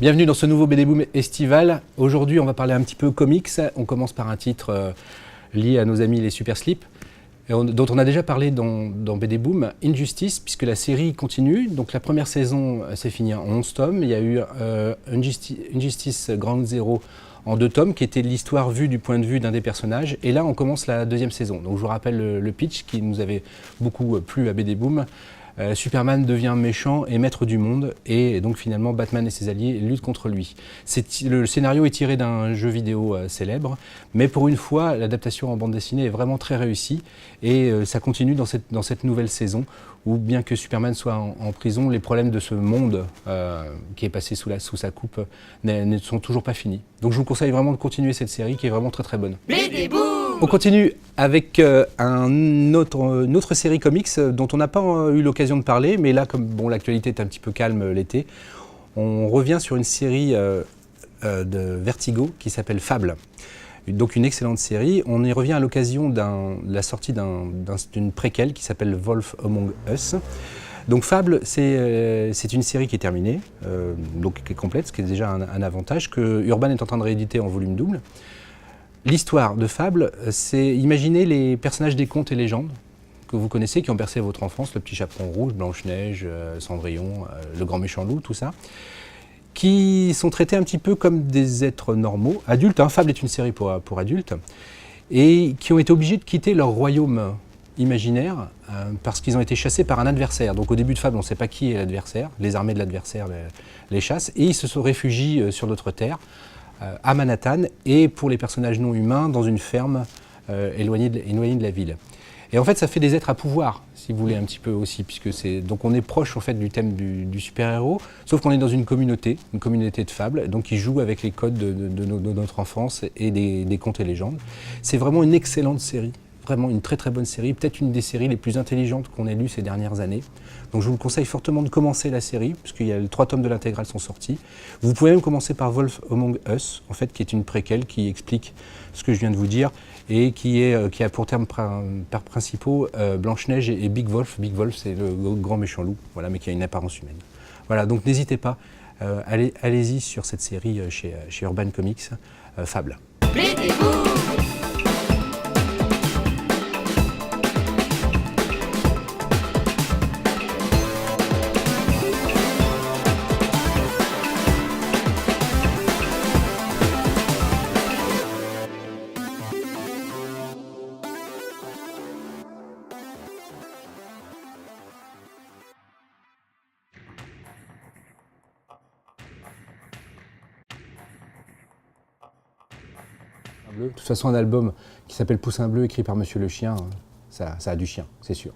Bienvenue dans ce nouveau BD Boom estival. Aujourd'hui, on va parler un petit peu comics. On commence par un titre lié à nos amis les Super Slip, dont on a déjà parlé dans BD Boom, Injustice, puisque la série continue. Donc la première saison s'est finie en 11 tomes. Il y a eu Injustice Ground Zero en 2 tomes, qui était l'histoire vue du point de vue d'un des personnages. Et là, on commence la deuxième saison. Donc je vous rappelle le pitch qui nous avait beaucoup plu à BD Boom. Superman devient méchant et maître du monde, et donc finalement Batman et ses alliés luttent contre lui. Le scénario est tiré d'un jeu vidéo célèbre, mais pour une fois, l'adaptation en bande dessinée est vraiment très réussie, et ça continue dans cette nouvelle saison, où bien que Superman soit en prison, les problèmes de ce monde qui est passé sous sa coupe ne sont toujours pas finis. Donc je vous conseille vraiment de continuer cette série qui est vraiment très très bonne. On continue avec une autre série comics dont on n'a pas eu l'occasion de parler, mais là, comme bon, l'actualité est un petit peu calme l'été, on revient sur une série de Vertigo qui s'appelle Fable. Donc une excellente série. On y revient à l'occasion de la sortie d'une préquelle qui s'appelle Wolf Among Us. Donc Fable, c'est une série qui est terminée, donc qui est complète, ce qui est déjà un avantage, que Urban est en train de rééditer en volume double. L'histoire de Fable, c'est imaginer les personnages des contes et légendes que vous connaissez, qui ont bercé votre enfance, le petit chaperon rouge, Blanche-Neige, Cendrillon, le grand méchant loup, tout ça, qui sont traités un petit peu comme des êtres normaux, adultes, hein, Fable est une série pour adultes, et qui ont été obligés de quitter leur royaume imaginaire parce qu'ils ont été chassés par un adversaire. Donc au début de Fable, on ne sait pas qui est l'adversaire, les armées de l'adversaire les chassent, et ils se sont réfugiés sur notre terre, à Manhattan, et pour les personnages non humains, dans une ferme éloignée de la ville. Et en fait, ça fait des êtres à pouvoir, si vous voulez, un petit peu aussi, puisque donc on est proche en fait du thème du super-héros, sauf qu'on est dans une communauté de fables, donc qui joue avec les codes de notre enfance et des contes et légendes. C'est vraiment une excellente série, vraiment une très très bonne série, peut-être une des séries les plus intelligentes qu'on ait lues ces dernières années. Donc je vous conseille fortement de commencer la série, puisqu'il y a 3 tomes de l'intégrale sont sortis. Vous pouvez même commencer par Wolf Among Us, en fait, qui est une préquelle qui explique ce que je viens de vous dire, et qui a pour termes principaux Blanche-Neige et Big Wolf. Big Wolf, c'est le grand méchant loup, voilà, mais qui a une apparence humaine. Voilà, donc n'hésitez pas, allez-y sur cette série chez Urban Comics, Fable. De toute façon, un album qui s'appelle Poussin bleu, écrit par Monsieur le Chien, ça a du chien, c'est sûr.